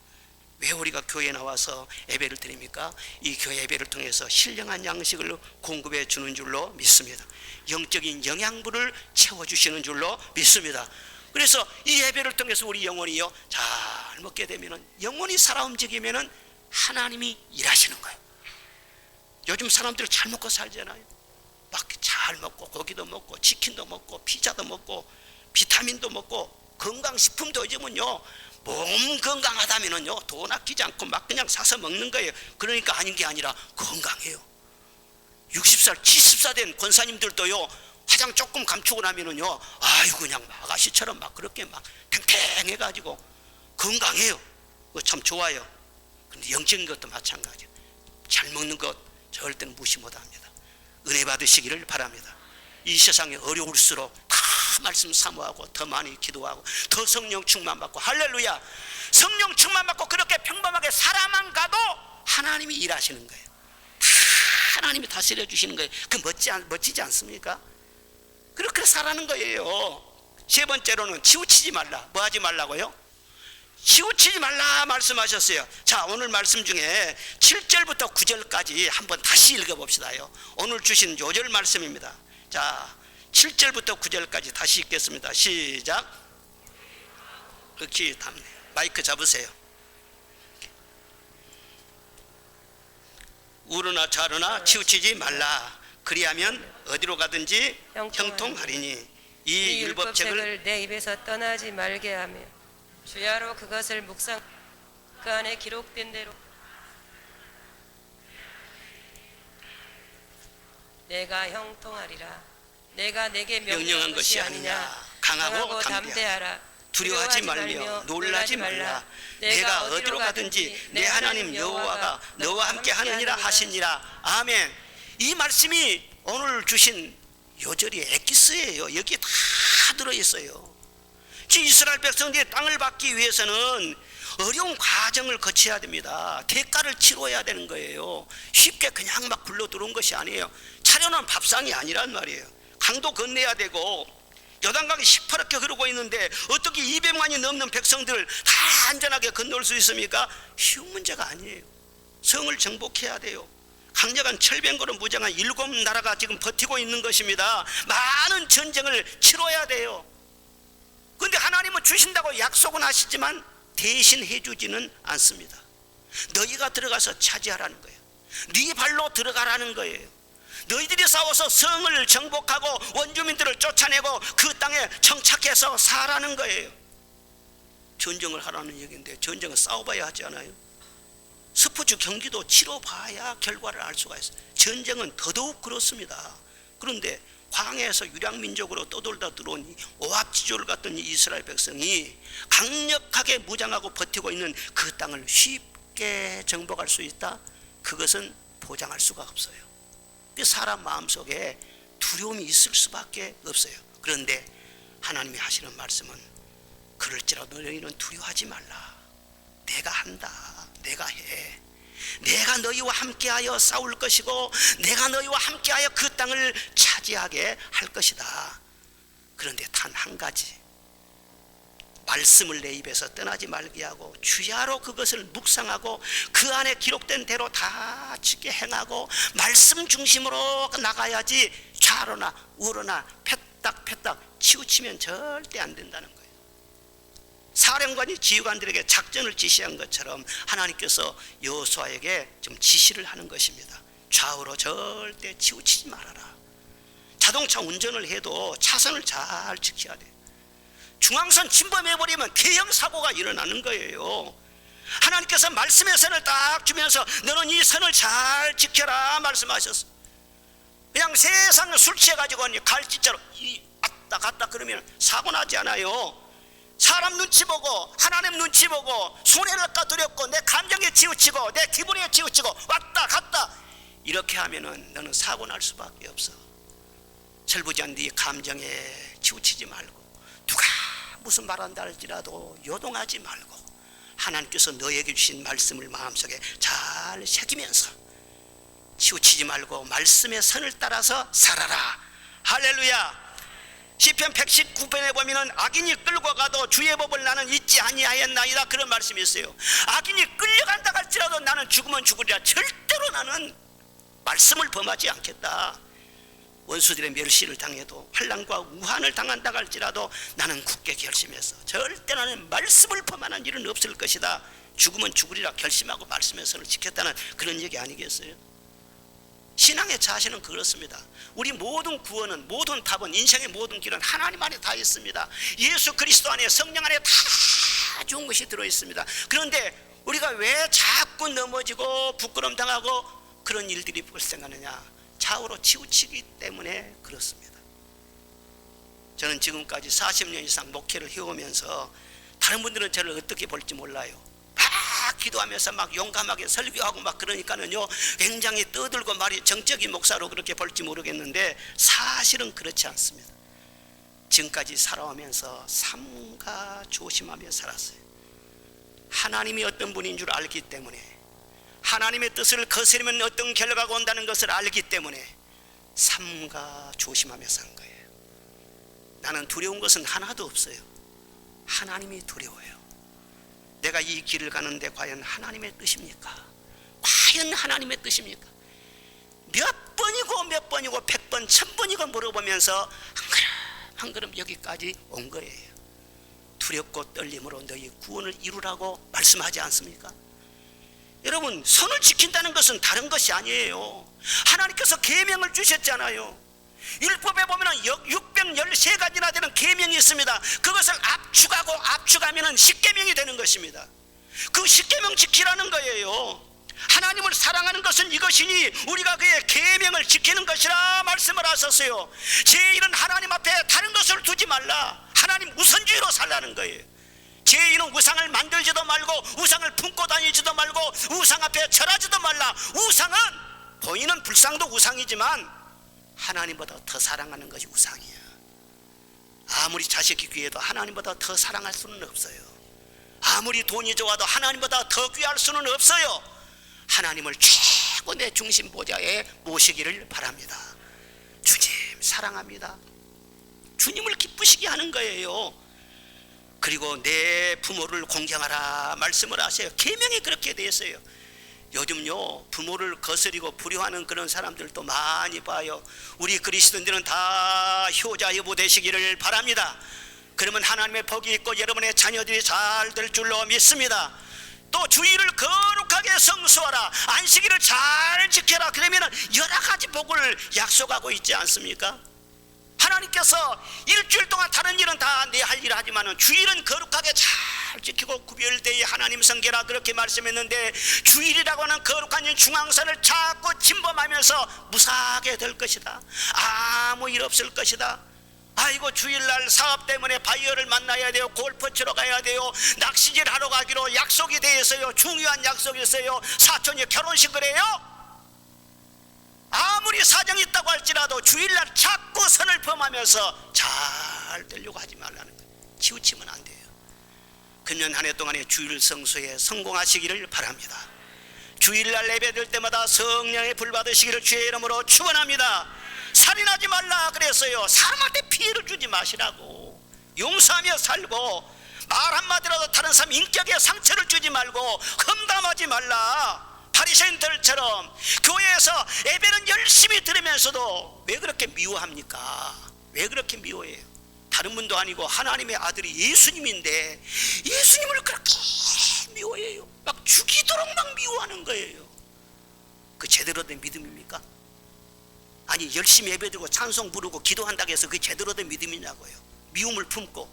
왜 우리가 교회에 나와서 예배를 드립니까? 이 교회 예배를 통해서 신령한 양식을 공급해 주는 줄로 믿습니다. 영적인 영양분을 채워주시는 줄로 믿습니다. 그래서 이 예배를 통해서 우리 영혼이요 잘 먹게 되면은, 영혼이 살아 움직이면은 하나님이 일하시는 거예요. 요즘 사람들 잘 먹고 살잖아요. 막 잘 먹고 고기도 먹고 치킨도 먹고 피자도 먹고 비타민도 먹고 건강식품도 요즘은요 몸 건강하다면은요 돈 아끼지 않고 막 그냥 사서 먹는 거예요. 그러니까 아닌 게 아니라 건강해요. 60살 70살 된 권사님들도요 화장 조금 감추고 나면은요 아이고 그냥 아가씨처럼 막 그렇게 막 탱탱해 가지고 건강해요. 그거 참 좋아요. 근데 영적인 것도 마찬가지예요. 잘 먹는 것 절대는 무시 못합니다. 은혜 받으시기를 바랍니다. 이 세상이 어려울수록 다 말씀 사모하고 더 많이 기도하고 더 성령 충만 받고, 할렐루야, 성령 충만 받고 그렇게 평범하게 살아만 가도 하나님이 일하시는 거예요. 다 하나님이 다스려 주시는 거예요. 그 멋지지 않습니까? 그렇게 살아는 거예요. 세 번째로는 치우치지 말라. 뭐 하지 말라고요? 치우치지 말라 말씀하셨어요. 자, 오늘 말씀 중에 7절부터 9절까지 한번 다시 읽어봅시다요. 오늘 주신 요절 말씀입니다. 자, 7절부터 9절까지 다시 읽겠습니다. 시작. 극히 담네. 마이크 잡으세요. 우르나 좌르나 치우치지 말라. 그리하면 어디로 가든지 형통하리니 이 율법책을 내 입에서 떠나지 말게 하며 주야로 그것을 묵상 그 안에 기록된 대로 내가 형통하리라. 내가 내게 명령한 것이 아니냐. 강하고 담대하라. 두려워하지 말며 놀라지 말라. 내가 어디로 가든지 내 하나님 여호와가 너와 함께 하느니라 하시니라. 아멘. 이 말씀이 오늘 주신 요절이 엑기스예요. 여기에 다 들어있어요. 이스라엘 백성들이 땅을 받기 위해서는 어려운 과정을 거쳐야 됩니다. 대가를 치러야 되는 거예요. 쉽게 그냥 막 굴러 들어온 것이 아니에요. 차려놓은 밥상이 아니란 말이에요. 강도 건너야 되고 요단강이 시퍼렇게 흐르고 있는데 어떻게 200만이 넘는 백성들을 다 안전하게 건널 수 있습니까? 쉬운 문제가 아니에요. 성을 정복해야 돼요. 강력한 철병거로 무장한 7나라가 지금 버티고 있는 것입니다. 많은 전쟁을 치러야 돼요. 그런데 하나님은 주신다고 약속은 하시지만 대신 해주지는 않습니다. 너희가 들어가서 차지하라는 거예요. 네 발로 들어가라는 거예요. 너희들이 싸워서 성을 정복하고 원주민들을 쫓아내고 그 땅에 정착해서 살라는 거예요. 전쟁을 하라는 얘기인데 전쟁은 싸워봐야 하지 않아요? 스포츠 경기도 치러봐야 결과를 알 수가 있어요. 전쟁은 더더욱 그렇습니다. 그런데 광야에서 유량민족으로 떠돌다 들어온 이 오합지졸 같은 이스라엘 백성이 강력하게 무장하고 버티고 있는 그 땅을 쉽게 정복할 수 있다? 그것은 보장할 수가 없어요. 사람 마음속에 두려움이 있을 수밖에 없어요. 그런데 하나님이 하시는 말씀은 그럴지라도 너희는 두려워하지 말라. 내가 한다. 내가 해. 내가 너희와 함께하여 싸울 것이고 내가 너희와 함께하여 그 땅을 차지하게 할 것이다. 그런데 단 한 가지, 말씀을 내 입에서 떠나지 말게 하고 주야로 그것을 묵상하고 그 안에 기록된 대로 다 지게 행하고 말씀 중심으로 나가야지 좌로나 우로나 패딱패딱 치우치면 절대 안 된다는 거예요. 사령관이 지휘관들에게 작전을 지시한 것처럼 하나님께서 여호수아에게 좀 지시를 하는 것입니다. 좌우로 절대 치우치지 말아라. 자동차 운전을 해도 차선을 잘 지켜야 돼요. 중앙선 침범해버리면 대형 사고가 일어나는 거예요. 하나님께서 말씀의 선을 딱 주면서 너는 이 선을 잘 지켜라 말씀하셨어. 그냥 세상 술 취해가지고 갈짓자로 왔다 갔다 그러면 사고 나지 않아요. 사람 눈치 보고 하나님 눈치 보고 손해를 까두렸고 내 감정에 치우치고 내 기분에 치우치고 왔다 갔다 이렇게 하면은 너는 사고 날 수밖에 없어. 철부지한 네 감정에 치우치지 말고 누가 무슨 말한다 할지라도 요동하지 말고 하나님께서 너에게 주신 말씀을 마음속에 잘 새기면서 치우치지 말고 말씀의 선을 따라서 살아라. 할렐루야. 시편 119편에 보면은 악인이 끌고 가도 주의 법을 나는 잊지 아니하였나이다 그런 말씀이 있어요. 악인이 끌려간다 할지라도 나는 죽으면 죽으리라. 절대로 나는 말씀을 범하지 않겠다. 원수들의 멸시를 당해도 환난과 우한을 당한다 할지라도 나는 굳게 결심해서 절대 나는 말씀을 범하는 일은 없을 것이다. 죽으면 죽으리라 결심하고 말씀의 선을 지켰다는 그런 얘기 아니겠어요? 신앙의 자세는 그렇습니다. 우리 모든 구원은 모든 답은 인생의 모든 길은 하나님 안에 다 있습니다. 예수 그리스도 안에 성령 안에 다 좋은 것이 들어있습니다. 그런데 우리가 왜 자꾸 넘어지고 부끄럼 당하고 그런 일들이 발생하느냐? 좌우로 치우치기 때문에 그렇습니다. 저는 지금까지 40년 이상 목회를 해오면서 다른 분들은 저를 어떻게 볼지 몰라요. 막 기도하면서 막 용감하게 설교하고 막 그러니까는요 굉장히 떠들고 말이 정적인 목사로 그렇게 볼지 모르겠는데 사실은 그렇지 않습니다. 지금까지 살아오면서 삼가 조심하며 살았어요. 하나님이 어떤 분인 줄 알기 때문에 하나님의 뜻을 거스르면 어떤 결과가 온다는 것을 알기 때문에 삼가 조심하며 산 거예요. 나는 두려운 것은 하나도 없어요. 하나님이 두려워요. 내가 이 길을 가는데 과연 하나님의 뜻입니까? 과연 하나님의 뜻입니까? 몇 번이고 몇 번이고 100번 1000번이고 물어보면서 한 걸음 한 걸음 여기까지 온 거예요. 두렵고 떨림으로 너희 구원을 이루라고 말씀하지 않습니까? 여러분, 선을 지킨다는 것은 다른 것이 아니에요. 하나님께서 계명을 주셨잖아요. 율법에 보면 613가지나 되는 계명이 있습니다. 그것을 압축하고 압축하면 10계명이 되는 것입니다. 그 10계명 지키라는 거예요. 하나님을 사랑하는 것은 이것이니 우리가 그의 계명을 지키는 것이라 말씀을 하셨어요. 제1은 하나님 앞에 다른 것을 두지 말라. 하나님 우선주의로 살라는 거예요. 제2는 우상을 만들지도 말고 우상을 품고 다니지도 말고 우상 앞에 절하지도 말라. 우상은 보이는 불상도 우상이지만 하나님보다 더 사랑하는 것이 우상이야. 아무리 자식이 귀해도 하나님보다 더 사랑할 수는 없어요. 아무리 돈이 좋아도 하나님보다 더 귀할 수는 없어요. 하나님을 최고 내 중심 보좌에 모시기를 바랍니다. 주님 사랑합니다. 주님을 기쁘시게 하는 거예요. 그리고 내 부모를 공경하라 말씀을 하세요. 계명이 그렇게 되어 있어요. 요즘요 부모를 거스리고 불효하는 그런 사람들도 많이 봐요. 우리 그리스도인들은 다 효자 여부 되시기를 바랍니다. 그러면 하나님의 복이 있고 여러분의 자녀들이 잘 될 줄로 믿습니다. 또 주일을 거룩하게 성수하라, 안식일을 잘 지켜라. 그러면 여러 가지 복을 약속하고 있지 않습니까? 하나님께서 일주일 동안 다른 일은 다 내 할 일을 하지만 주일은 거룩하게 잘 지키고 구별되이 하나님 성계라 그렇게 말씀했는데, 주일이라고 하는 거룩한 이 중앙선을 자꾸 침범하면서 무사하게 될 것이다, 아무 일 없을 것이다, 아이고 주일날 사업 때문에 바이어를 만나야 돼요, 골프 치러 가야 돼요, 낚시질 하러 가기로 약속이 되어 있어요, 중요한 약속이 있어요, 사촌이 결혼식을 해요. 아무리 사정이 있다고 할지라도 주일날 자꾸 선을 범하면서 잘 되려고 하지 말라는 거예요. 치우치면 안 돼요. 금년 한 해 동안의 주일 성수에 성공하시기를 바랍니다. 주일날 예배될 때마다 성령의 불 받으시기를 주의 이름으로 축원합니다. 살인하지 말라 그랬어요. 사람한테 피해를 주지 마시라고. 용서하며 살고 말 한마디라도 다른 사람 인격에 상처를 주지 말고 험담하지 말라. 바리새인들처럼 교회에서 예배는 열심히 들으면서도 왜 그렇게 미워합니까? 왜 그렇게 미워해요? 다른 분도 아니고 하나님의 아들이 예수님인데 예수님을 그렇게 미워해요. 막 죽이도록 막 미워하는 거예요. 그 제대로 된 믿음입니까? 아니 열심히 예배드리고 찬송 부르고 기도한다고 해서 그게 제대로 된 믿음이냐고요. 미움을 품고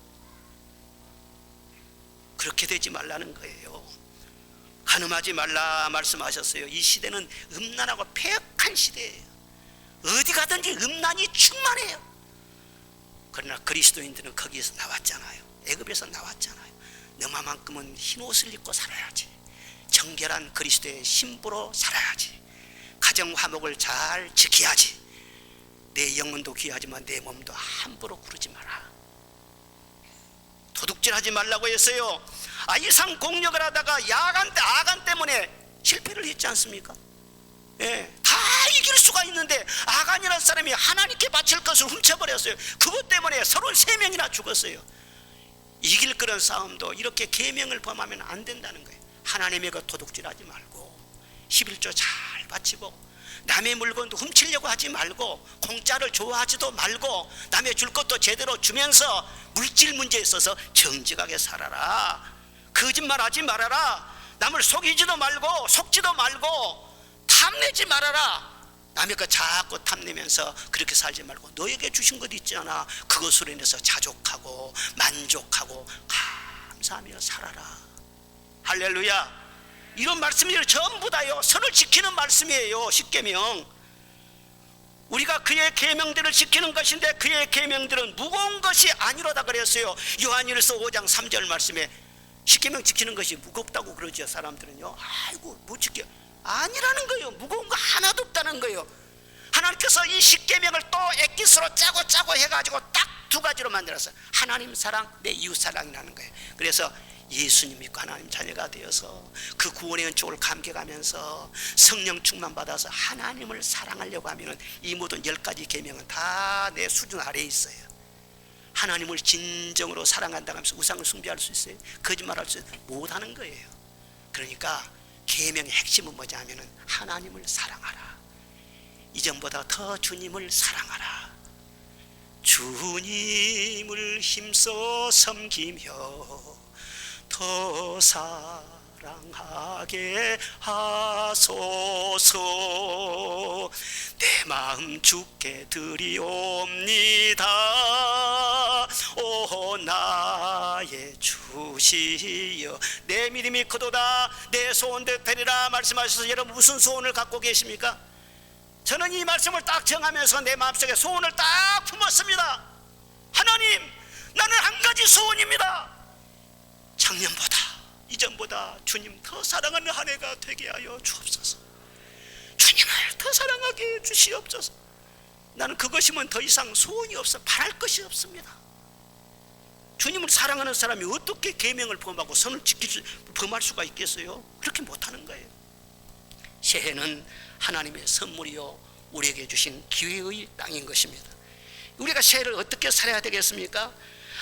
그렇게 되지 말라는 거예요. 간음하지 말라 말씀하셨어요. 이 시대는 음란하고 폐역한 시대예요. 어디 가든지 음란이 충만해요. 그러나 그리스도인들은 거기에서 나왔잖아요. 애굽에서 나왔잖아요. 너만큼은 흰 옷을 입고 살아야지, 정결한 그리스도의 신부로 살아야지, 가정 화목을 잘 지켜야지, 내 영혼도 귀하지만 내 몸도 함부로 구르지 마라. 도둑질하지 말라고 했어요. 이상 공력을 하다가 아간 때문에 실패를 했지 않습니까? 예, 다 이길 수가 있는데 아간이라는 사람이 하나님께 바칠 것을 훔쳐버렸어요. 그것 때문에 33명이나 죽었어요. 이길 그런 싸움도 이렇게 계명을 범하면 안 된다는 거예요. 하나님의 것 도둑질하지 말고 11조 잘 바치고 남의 물건도 훔치려고 하지 말고 공짜를 좋아하지도 말고 남의 줄 것도 제대로 주면서 물질 문제에 있어서 정직하게 살아라. 거짓말하지 말아라. 남을 속이지도 말고 속지도 말고 탐내지 말아라. 남의 거 자꾸 탐내면서 그렇게 살지 말고 너에게 주신 것 있잖아, 그것으로 인해서 자족하고 만족하고 감사하며 살아라. 할렐루야. 이런 말씀들이 전부 다요 선을 지키는 말씀이에요. 십계명. 우리가 그의 계명들을 지키는 것인데 그의 계명들은 무거운 것이 아니로다 그랬어요. 요한일서 5장 3절 말씀에 십계명 지키는 것이 무겁다고 그러죠. 사람들은요, 아이고 못 지켜, 아니라는 거예요. 무거운 거 하나도 없다는 거예요. 하나님께서 이 십계명을 또 엑기스로 짜고 해가지고 딱 두 가지로 만들었어요. 하나님 사랑, 내 이웃 사랑이라는 거예요. 그래서 예수님 믿고 하나님 자녀가 되어서 그 구원의 은총을 감격하면서 성령 충만 받아서 하나님을 사랑하려고 하면 이 모든 10가지 계명은 다 내 수준 아래에 있어요. 하나님을 진정으로 사랑한다고 하면서 우상을 숭배할 수 있어요? 거짓말할 수 있어요? 못하는 거예요. 그러니까 계명의 핵심은 뭐냐 하면 하나님을 사랑하라. 이전보다 더 주님을 사랑하라. 주님을 힘써 섬기며 더 사랑하게 하소서. 내 마음 주께 드리옵니다. 오 나의 주시여, 내 믿음이 크도다 내 소원 되리라 말씀하셔서 여러분 무슨 소원을 갖고 계십니까? 저는 이 말씀을 딱 정하면서 내 마음속에 소원을 딱 품었습니다. 하나님, 나는 한 가지 소원입니다. 작년보다 이전보다 주님 더 사랑하는 한 해가 되게 하여 주옵소서. 주님을 더 사랑하게 해 주시옵소서. 나는 그것이면 더 이상 소원이 없어 바랄 것이 없습니다. 주님을 사랑하는 사람이 어떻게 계명을 범하고 선을 범할 수가 있겠어요? 그렇게 못하는 거예요. 새해는 하나님의 선물이요 우리에게 주신 기회의 땅인 것입니다. 우리가 새해를 어떻게 살아야 되겠습니까?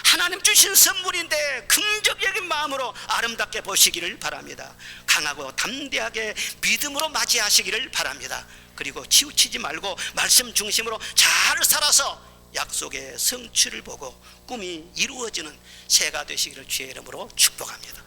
하나님 주신 선물인데 긍정적인 마음으로 아름답게 보시기를 바랍니다. 강하고 담대하게 믿음으로 맞이하시기를 바랍니다. 그리고 치우치지 말고 말씀 중심으로 잘 살아서 약속의 성취를 보고 꿈이 이루어지는 새해가 되시기를 주의 이름으로 축복합니다.